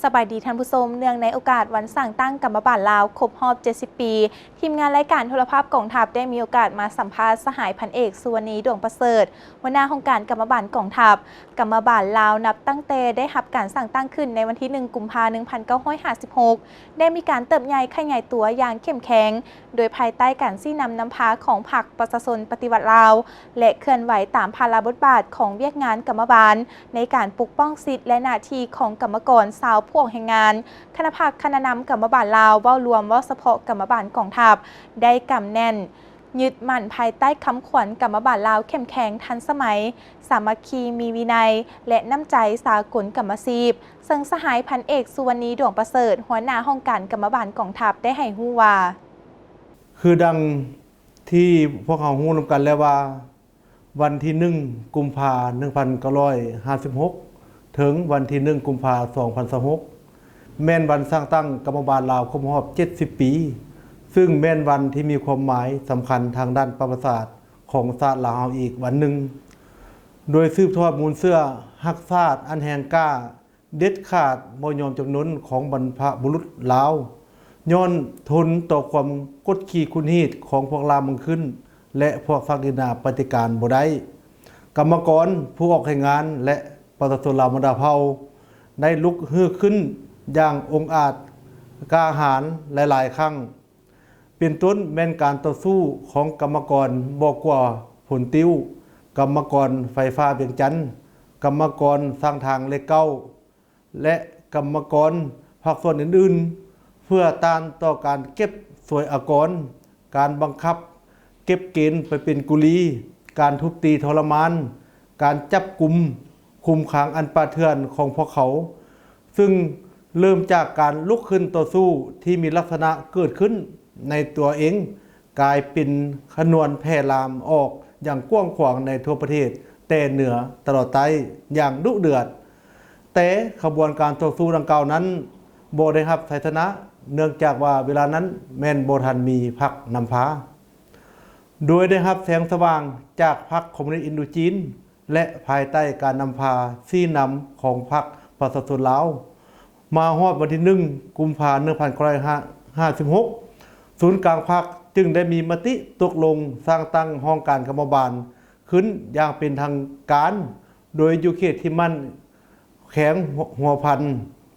สบายดีท่านผู้ชมเนื่องในโอกาสวันสั่งตั้งกรรมบาลลาวครบรอบ 70 ปี ทีมงานรายการโทรภาพกองทัพได้มีโอกาสมาสัมภาษณ์สหายพันเอกสุวรรณีดวงประเสริฐหัวหน้าองค์การกรรมบาลกองทัพกรรมบาลลาวนับตั้งแต่ได้รับการสั่งตั้งขึ้นในวันที่ 1 กุมภาพันธ์ 1956 ได้มีการเติบใหญ่ขยายตัวอย่างเข้มแข็งโดยภายใต้การซี่นำพาของพรรคประชาชนปฏิวัติลาวและเคลื่อนไหวตามภาระบทบาทของเวียกงานกรรมบาลในการปกป้องสิทธิและหน้าที่ของกรรมกรชาวพวกแห่งงานคณะพักคณะนำกรรมบาลลาวเว้ารวมว่าเฉพาะกรรมบาลกองทัพได้กำแน่นยึดมั่นภายใต้คำขวัญกรรมบาลลาวเข้มแข็งทันสมัยสามัคคีมีวินัยและน้ำใจสากลกรรมอาชีพซึ่งสหายพันเอกสุวรรณีดวงประเสริฐหัวหน้าห้องการกรรมบาลกองทัพได้ให้ฮู้ว่าคือดังที่พวกเขาฮู้นำกันแล้วว่าวันที่1 กุมภาพันธ์ 1956 ถึงวันที่1 กุมภาพันธ์ 2026 แม่นวันสร้างตั้งกรรมบาลลาวครบรอบ 70 ปี ซึ่งแม่นวันที่มีความหมายสำคัญทางด้านประวัติศาสตร์ของชาติลาวอีกวันหนึ่ง โดยสืบทอดมูลเสื้อฮักชาติอันแห่งกล้าเด็ดขาดบ่ยอมจำนนของบรรพบุรุษลาวย้อนทนต่อความกดขี่คุณฮีตของพวกลามังขึ้นและพวกศักดินาปฏิการบ่ได้กรรมกรผู้ออกให้งานและประชาชนลาวบรรดาเผ่าได้ลุกฮือขึ้นอย่างองอาจกล้าหาญหลายๆครั้งเป็นต้นแม่นการต่อสู้ของกรรมกรบ่กว่าผลติ้วกรรมกรไฟฟ้าเวียงจันทน์กรรมกรสร้างทางเลขเก้าและกรรมกรภาคส่วนอื่นๆเพื่อต้านต่อการเก็บสวยอากรการบังคับเก็บเกณฑ์ไปเป็นกุลีการทุบตีทรมานการจับกุมคุมขังอันป่าเถื่อนของพวกเขาซึ่งเริ่มจากการลุกขึ้นต่อสู้ที่มีลักษณะเกิดขึ้นในตัวเองกลายเป็นขนวนแพร่ลามออกอย่างกว้างขวางในทั่วประเทศแต่เหนือตลอดใต้อย่างดุเดือดแต่ขบวนการต่อสู้ดังกล่าวนั้นบ่ได้รับชัยชนะเนื่องจากว่าเวลานั้นแม่นบ่ทันมีพรรคนำพาโดยได้รับแสงสว่างจากพรรคคอมมิวนิสต์อินโดจีนและภายใต้การนำพาซี่นำของพรรคประชาชนลาวมาฮอดวันที่1 กุมภาพันธ์ 1956 ศูนย์กลางพรรคจึงได้มีมติตกลงสร้างตั้งห้องการกรรมบาลขึ้นอย่างเป็นทางการโดยอยู่เขตที่มั่นแขวงหัวพัน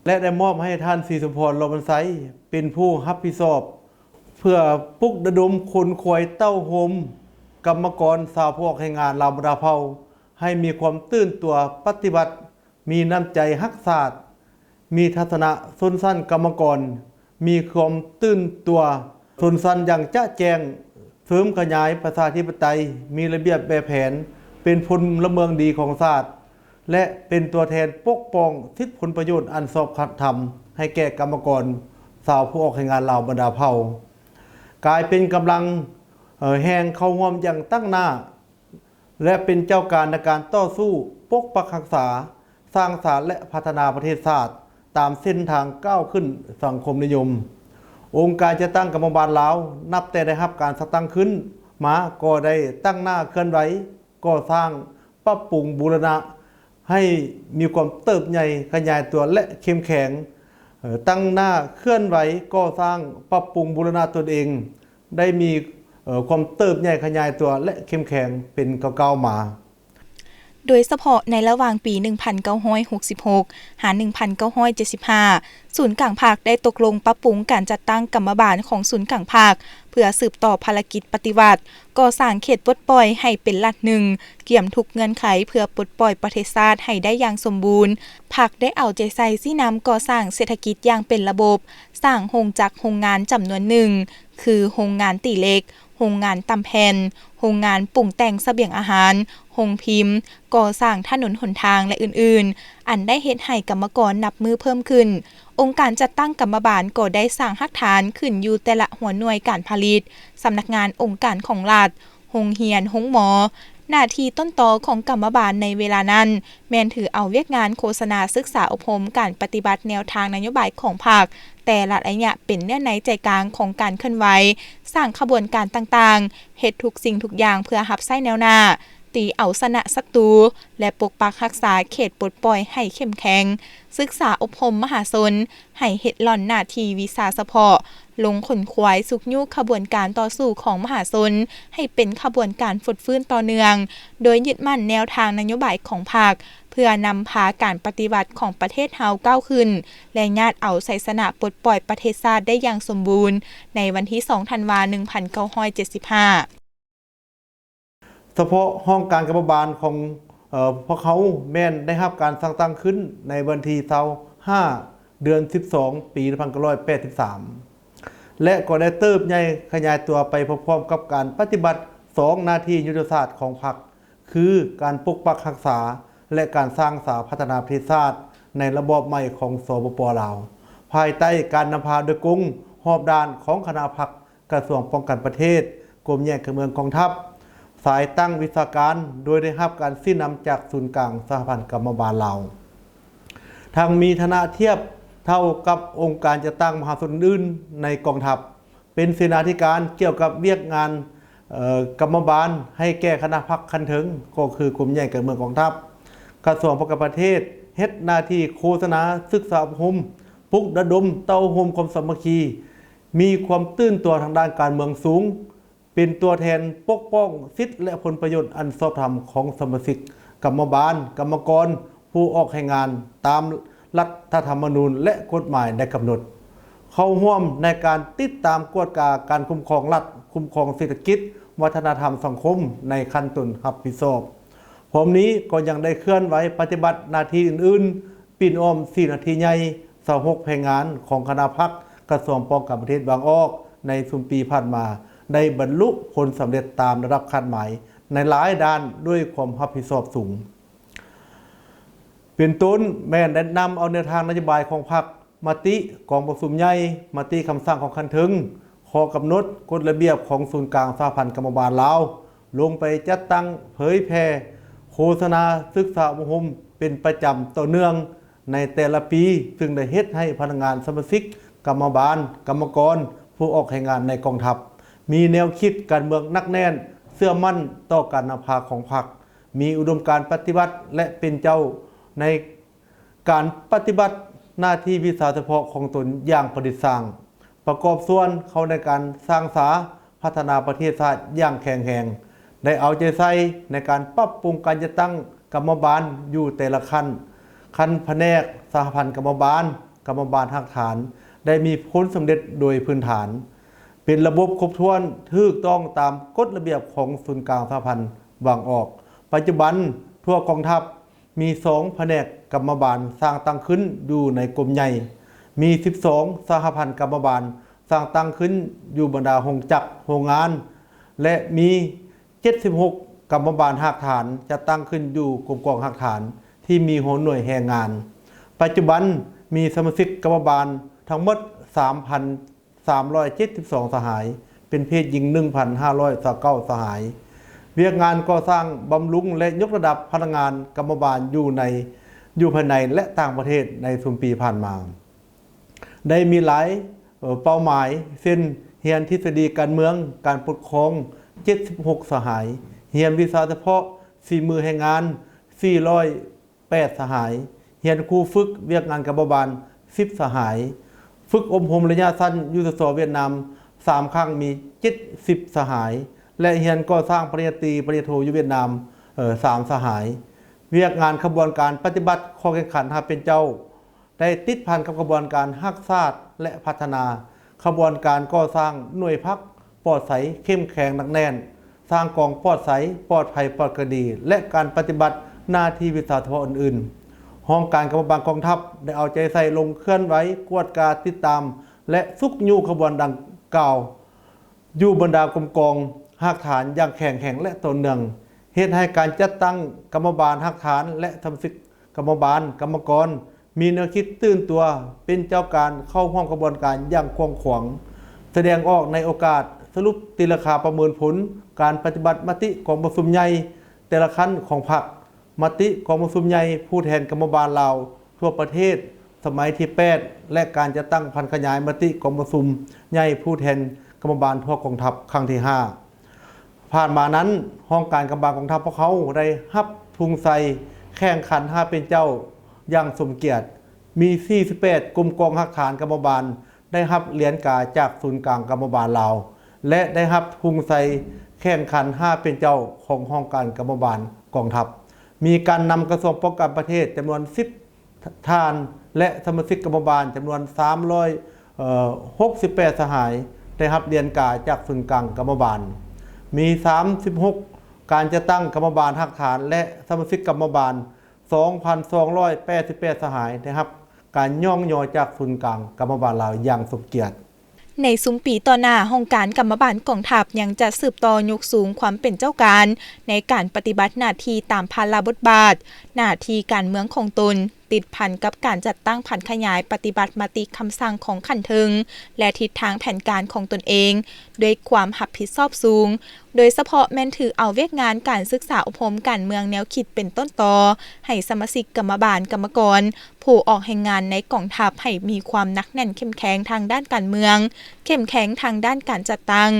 และได้มอบให้ท่านศรีสุพร โรมันไซเป็นผู้รับผิดชอบเพื่อปลุกระดมคนขวยเต้าโฮมกรรมกรชาวพวกแรงงานลาวบรรดาเผ่าให้มีความตื่นตัวปฏิบัติมีน้ำใจรักษามีทัศนะชนชั้นกรรมกรมีความตื่นตัวชนชั้นอย่างจะแจ้งเสริมขยายประชาธิปไตยมีระเบียบแบบแผนเป็นพลเมืองดีของชาติและเป็นตัวแทนปกป้องสิทธิผลประโยชน์อันชอบธรรมให้แก่กรรมกรชาวผู้ออกแรงงานลาวบรรดาเผ่ากลายเป็นกำลังแห่งเข้าร่วมอย่างตั้งหน้าและเป็นเจ้าการในการต่อสู้ปกปักรักษาสร้างสรรค์และพัฒนาประเทศชาติตามเส้นทางก้าวขึ้นสังคมนิยมองค์การจะตั้งกรรมบาลลาวนับแต่ได้รับการตั้งขึ้นมาก็ได้ตั้งหน้าเคลื่อนไหวก่อสร้างปรับปรุงบูรณะให้มีความเติบใหญ่ขยายตัวและเข้มแข็งตั้งหน้าเคลื่อนไหวก่อสร้างปรับปรุงบูรณะตนเองได้มีความเติบใหญ่ขยายตัวและเข้มแข็งเป็นก้าวๆมาโดยเฉพาะในระหว่างปี 1966 หา 1975 ศูนย์กลางภาคได้ตกลงปรับปรุงการจัดตั้งกรรมบาลของศูนย์กลางภาคเพื่อสืบต่อภารกิจปฏิวัติก่อสร้างเขตปลดปล่อยให้เป็นรัฐหนึ่งเกี่ยมทุกเงื่อนไขเพื่อปลดปล่อยประเทศชาติให้ได้อย่างสมบูรณ์ภาคได้เอาใจใส่ซี่นำก่อสร้างเศรษฐกิจอย่างเป็นระบบสร้างโรงจักรโรงงานจำนวนหนึ่งคือโรงงานตีเหล็กโรงงานตำแผ่นโรงงานปรุงแต่งเสบียงอาหารโรงพิมพ์ก่อสร้างถนนหนทางและอื่นๆอันได้เฮ็ดให้กรรมกรนับมือเพิ่มขึ้นองค์การจัดตั้งกรรมบาลก็ได้สร้างรากฐานขึ้นอยู่แต่ละหัวหน่วยการผลิตสำนักงานองค์การของรัฐโรงเรียนโรงหมอหน้าที่ต้นตอของกรรมบาลในเวลานั้นแม่นถือเอาเวียกงานโฆษณาศึกษาอบรมการปฏิบัติแนวทางนโยบายของพรรคแต่ละระยะเป็นเนื้อในใจกลางของการเคลื่อนไหวสร้างขบวนการต่างๆเฮ็ดทุกสิ่งทุกอย่างเพื่อรับใช้แนวหน้า ตีเอาชนะศัตรูและปกปักรักษาเขตปลดปล่อยให้เข้มแข็งศึกษาอบรมมหาชนให้เฮ็ดหล่อนหน้าที่วิชาเฉพาะลงขนขวายสุกยุขบวนการต่อสู้ของมหาชนให้เป็นขบวนการฝึกฟื้นต่อเนื่องโดยยึดมั่นแนวทางนโยบายของพรรคเพื่อนำพาการปฏิวัติของประเทศเฮาก้าวขึ้นและญาติเอาชัยชนะปลดปล่อยประเทศชาติได้อย่างสมบูรณ์ในวันที่ 2 ธันวาคม 1975เฉพาะห้องการกรรมบาลของพวกเขาแม่นได้รับการสร้างตั้งขึ้นในวันที่25เดือน12ปี1983และก็ได้เติบใหญ่ขยายตัวไปพร้อมๆกับการปฏิบัติ2หน้าที่ยุทธศาสตร์ของพรรคคือการปกปักรักษาและการสร้างสาพัฒนาประเทศชาติในระบอบใหม่ของสปป.ลาวภายใต้การนำพาโดยกงหอบด้านของคณะพรรคกระทรวงป้องกันประเทศกรมแยกเมืองกองทัพสายตั้งวิชาการโดยได้รับการสิ้นนำจากศูนย์กลางสหพันธ์กรรมบาลลาวทางมีฐานะเทียบเท่ากับองค์การจะตั้งมหาชนอื่นในกองทัพเป็นเสนาธิการเกี่ยวกับเวียกงานกรรมบาลให้แก้คณะพรรคคันถึงก็คือกรมแยกเมืองกองทัพกระทรวงป้องกันประเทศเฮ็ดหน้าที่โฆษณาศึกษาอบรมปลุกระดมเต้าโฮมความสามัคคีมีความตื่นตัวทางด้านการเมืองสูงเป็นตัวแทนปกป้องสิทธิและผลประโยชน์อันชอบธรรมของสมาชิกกรรมบาลกรรมกรผู้ออกให้งานตามรัฐธรรมนูญและกฎหมายได้กำหนดเข้าร่วมในการติดตามกวดกาการคุ้มครองรัฐคุ้มครองเศรษฐกิจวัฒนธรรมสังคมในขั้นต้นรับผิดชอบพร้อมนี้ก็ยังได้เคลื่อนไหวปฏิบัติหน้าที่อื่นๆปิ่นอ้อม4นาทีใหญ่26แผงงานของคณะพรรคกระทรวงป้องกันประเทศบางออกในสุมปีผ่านมาได้บรรลุผลสำเร็จตามระดับคาดหมายในหลายด้านด้วยความรับผิดชอบสูงเป็นต้นแม่นได้นำเอาแนวทางนโยบายของพรรคมติกองประชุมใหญ่มติคำสั่งของคันถึงข้อกำหนดกฎระเบียบของศูนย์กลางสหพันธ์กรรมบาลลาวลงไปจัดตั้งเผยแพร่โฆษณาศึกษาอบรมเป็นประจำต่อเนื่องในแต่ละปีซึ่งได้เฮ็ดให้พนักงานสมาชิกกรรมบาลกรรมกรผู้ออกให้งานในกองทัพมีแนวคิดการเมืองนักแน่นเชื่อมั่นต่อการนำพาของพรรคมีอุดมการณ์ปฏิบัติและเป็นเจ้าในการปฏิบัติหน้าที่วิชาเฉพาะของตนอย่างประดิษฐ์สร้างประกอบส่วนเข้าในการสร้างสาพัฒนาประเทศชาติอย่างแข็งแรงได้เอาใจใส่ในการปรับปรุงการจัดตั้งกรรมบาลอยู่แต่ละขั้นแผนกสหพันธ์กรรมบาลหักฐานได้มีผลสำเร็จโดยพื้นฐานเป็นระบบครบถ้วนถูกต้องตามกฎระเบียบของศูนย์กลางสหพันธ์บางออกปัจจุบันทั่วกองทัพมี2แผนกกรรมบาลสร้างตั้งขึ้นอยู่ในกรมใหญ่มี12สหพันธ์กรรมบาลสร้างตั้งขึ้นอยู่บรรดาโรงจักรโรงงานและมี76กรรมบาลหักฐานจะตั้งขึ้นอยู่กรมกองหักฐานที่มีหัวหน่วยแรงงานปัจจุบันมีสมาชิกกรรมบาลทั้งหมด 3,372 สหายเป็นเพศหญิง 1,529 สหายเวียกงานก่อสร้างบำรุงและยกระดับพนักงานกรรมบาลอยู่ภายในและต่างประเทศในสุมปีผ่านมาได้มีหลายเป้าหมายเช่นเรียนทฤษฎีการเมืองการปกครอง76 สหายเรียนวิชาเฉพาะฝีมือแห่งงาน408 สหายเรียนครูฝึกเวียกงานกรรมบาล10 สหายฝึกอบรมระยะสั้นยุทธศาสตร์เวียดนาม3 ครั้งมี70 สหายและเรียนก่อสร้างปริญญาตรีปริญญาโทอยู่เวียดนาม3 สหายเวียกงานขบวนการปฏิบัติข้อแข่งขันหาเป็นเจ้าได้ติดพันกับขบวนการฮักษาและพัฒนาขบวนการก่อสร้างหน่วยพักปลอดใสเข้มแข็งหนักแน่นสร้างกองปลอดใสปลอดภัยปลอดคดีและการปฏิบัติหน้าที่วิชาเฉพาะอื่นๆห้องการกรรมบาลกองทัพได้เอาใจใส่ลงเคลื่อนไหวกวดกาติดตามและซุกยูขบวนดังกล่าวอยู่บรรดากรมกองหักฐานอย่างแข็งแรงและต่อเนื่องเหตุให้การจัดตั้งกรรมบาลหักฐานและสมาชิกกรรมบาลกรรมกรมีแนวคิดตื่นตัวเป็นเจ้าการเข้าร่วมกระบวนการอย่างกว้างขวางแสดงออกในโอกาสสรุปตีราคาประเมินผลการปฏิบัติมติของประชุมใหญ่แต่ละขั้นของพรรคมติของประชุมใหญ่ผู้แทนกรรมบาลลาวทั่วประเทศสมัยที่8และการจะตั้งพันขยายมติของประชุมใหญ่ผู้แทนกรรมบาลทั่วกองทัพครั้งที่5 ผ่านมานั้นห้องการกำบังกองทัพพวกเขาได้รับทุงใส่แข่งขัน5เป็นเจ้าอย่างสมเกียรติมี48กลุ่มกองหักฐานกรรมบาลได้รับเหรียญกาจากศูนย์กลางกรรมบาลลาวและได้รับทุงใส่แข่งขัน5เป็นเจ้าของห้องการกรรมบาลกองทัพมีการนำกระทรวงป้องกันประเทศจำนวน10ท่านและสมาชิกกรรมบาลจำนวน368สหายได้รับเหรียญกาจากศูนย์กลางกรรมบาลมี36การจะตั้งกรรมบาลหักฐานและสมาชิกกรรมบาล 2,288 สหายนะครับการย่องยอจากศูนย์กลางกรรมบาลลาวอย่างสมเกียรติในซุ้มปีต่อหน้าห้องการกรรมบาลกองทัพยังจะสืบต่อยกสูงความเป็นเจ้าการในการปฏิบัติหน้าที่ตามภาระบทบาทหน้าที่การเมืองของตนติดพันกับการจัดตั้งผันขยายปฏิบัติมติคำสั่งของขันเทิงและทิศทางแผนการของตนเองด้วยความรับผิดชอบสูงโดยเฉพาะแม่นถือเอาเวียกงานการศึกษาอบรมการเมืองแนวคิดเป็นต้นตอให้สมาชิกกรรมบาลกรรมกรผู้ออกแห่งงานในกองทัพให้มีความหนักแน่นเข้มแข็งทางด้านการเมืองเข้มแข็งทางด้านการจัดตั้ง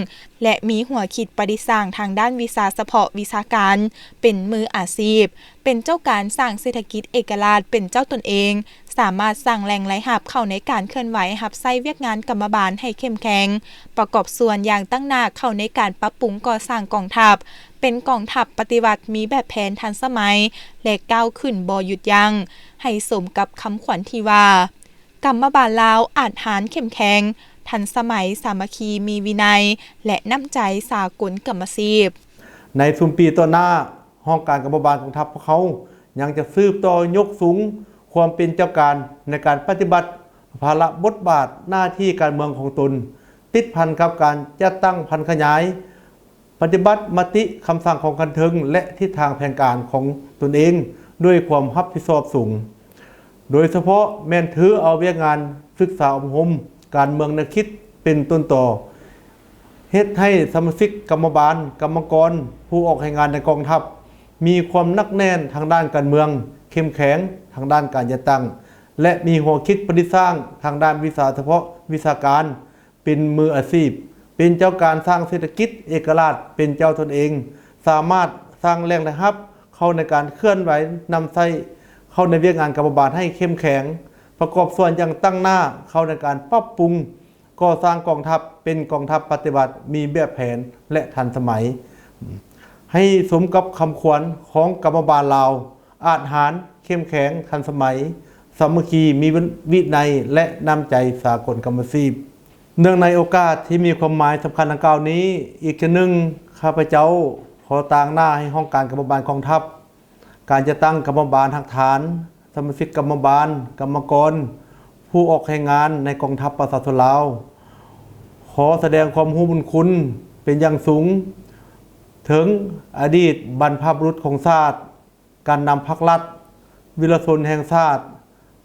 และมีหัวคิดประดิษฐ์สร้างทางด้านวิชาเฉพาะวิชาการเป็นมืออาชีพเป็นเจ้าการสร้างเศรษฐกิจเอกราชเป็นเจ้าตนเองสามารถสร้างแหล่งไหลหับเข้าในการเคลื่อนไหวหับไส้เวียกงานกรรมบาลให้เข้มแข็งประกอบส่วนอย่างตั้งหน้าเข้าในการปรับปรุงก่อสร้างกองทัพเป็นกองทัพปฏิวัติมีแบบแผนทันสมัยและก้าวขึ้นบ่หยุดยั้งให้สมกับคำขวัญที่ว่ากรรมบาลลาวอาจหารเข้มแข็งทันสมัยสามัคคีมีวินัยและน้ำใจสากลกรรมอาชีพในซุ้มปีต่อหน้าห้องการกรรมบาลกองทัพพวกเขายังจะสืบต่อยกสูงความเป็นเจ้าการในการปฏิบัติภาระบทบาทหน้าที่การเมืองของตนติดพันกับการจัดตั้งพันขยายปฏิบัติมติคำสั่งของขันเทิงและทิศทางแผนการของตนเองด้วยความรับผิดชอบสูงโดยเฉพาะแม่นถือเอาเวียกงานศึกษาอบรมการเมืองแนวคิดเป็นต้นต่อเฮ็ดให้สมาชิกกรรมบาลกรรมกรผู้ออกแห่งงานในกองทัพมีความหนักแน่นทางด้านการเมืองเข้มแข็งทางด้านการจัดตั้งและมีหัวคิดประดิษฐ์สร้างทางด้านวิชาเฉพาะวิชาการเป็นมืออาชีพเป็นเจ้าการสร้างเศรษฐกิจเอกราชเป็นเจ้าตนเองสามารถสร้างแรงระหับเข้าในการเคลื่อนไหวนำใช้เข้าในเวียกงานกรรมบาลให้เข้มแข็งประกอบส่วนอย่างตั้งหน้าเข้าในการปรับปรุงก่อสร้างกองทัพเป็นกองทัพปฏิบัติมีแบบแผนและทันสมัยให้สมกับคำขวัญของกรรมบาลลาวอาจหารเข้มแข็งทันสมัยสามัคคีมีวินัยและน้ำใจสากลกรรมอาชีพเนื่องในโอกาสที่มีความหมายสำคัญดังกล่าวนี้อีกหนึ่งข้าพเจ้าขอต่างหน้าให้ห้องการกรรมบาลกองทัพการจะตั้งกรรมบาลหักฐานสมาชิกกรรมบาลกรรมกรผู้ออกแห่งงานในกองทัพประชาชนลาวขอแสดงความรู้บุญคุณเป็นอย่างสูงถึงอดีตบรรพบุรุษของชาติการนำพรรครัฐวีรชนแห่งชาติ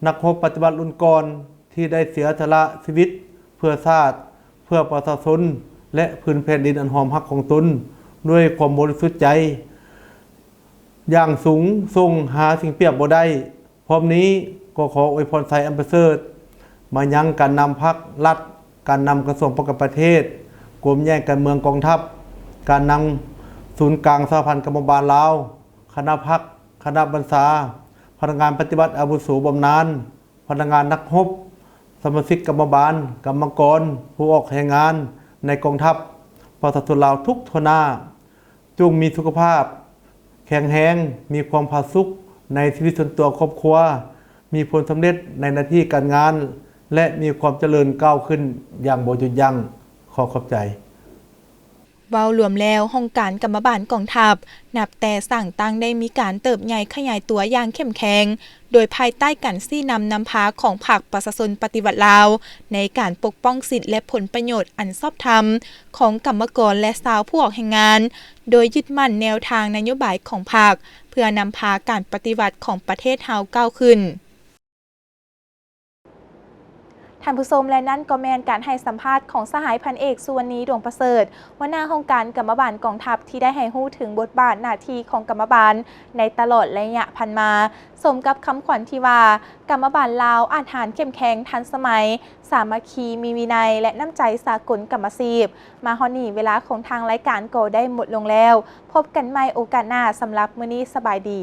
นักรบปฏิบัติรุ่นก่อนที่ได้เสียสละชีวิตเพื่อชาติเพื่อประชาชนและพื้นแผ่นดินอันหอมหักของตนด้วยความบริสุทธิ์ใจอย่างสูงทรงหาสิ่งเปรียบบ่ได้พร้อมนี้ก็ขออวยพรไทยอันประเสริฐมายังการนำพรรครัฐการนำกระทรวงป้องกันประเทศกรมแย่งการเมืองกองทัพการนำศูนย์กลางสหพันธ์กรรมบาลลาวคณะพรรคคณะบรรษาพนักงานปฏิบัติอาวุโสบำนาญพนักงานนักรบสมาชิกกรรมบาลกรรมกรผู้ออกแห่งงานในกองทัพประชาชนลาวทุกทวหน้าจงมีสุขภาพแข็งแรงมีความผาสุกในชีวิตส่วนตัวครอบครัวมีผลสำเร็จในหน้าที่การงานและมีความเจริญก้าวขึ้นอย่างบ่หยุดยั้งขอขอบใจเว้ารวมแล้วห้องการกรรมบาลกองทัพนับแต่สั่งตั้งได้มีการเติบใหญ่ขยายตัวอย่างเข้มแข็งโดยภายใต้การซี่นำพาของพรรคประชาชนปฏิวัติลาวในการปกป้องสิทธิและผลประโยชน์อันชอบธรรมของกรรมกรและชาวผู้ออกแห่งงานโดยยึดมั่นแนวทางนโยบายของพรรคเพื่อนำพาการปฏิวัติของประเทศเฮาก้าวขึ้น ท่านผู้ชมและนั่นก็แมนการให้สัมภาษณ์ของสหายพันเอกสุวรรณีดวงประเสริฐหัวหน้าองค์การกรรมบาลกองทัพที่ได้ให้ฮู้ถึงบทบาทหน้าที่ของกรรมบาลในตลอดระยะผ่านมาสมกับคำขวัญที่ว่ากรรมบาลลาวอาจหารเข้มแข็งทันสมัยสามัคคีมีวินัยและน้ำใจสากลกรรมศิลป์มาฮอนี่เวลาของทางรายการก็ได้หมดลงแล้วพบกันใหม่โอกาสหน้าสำหรับมื้อนี้สบายดี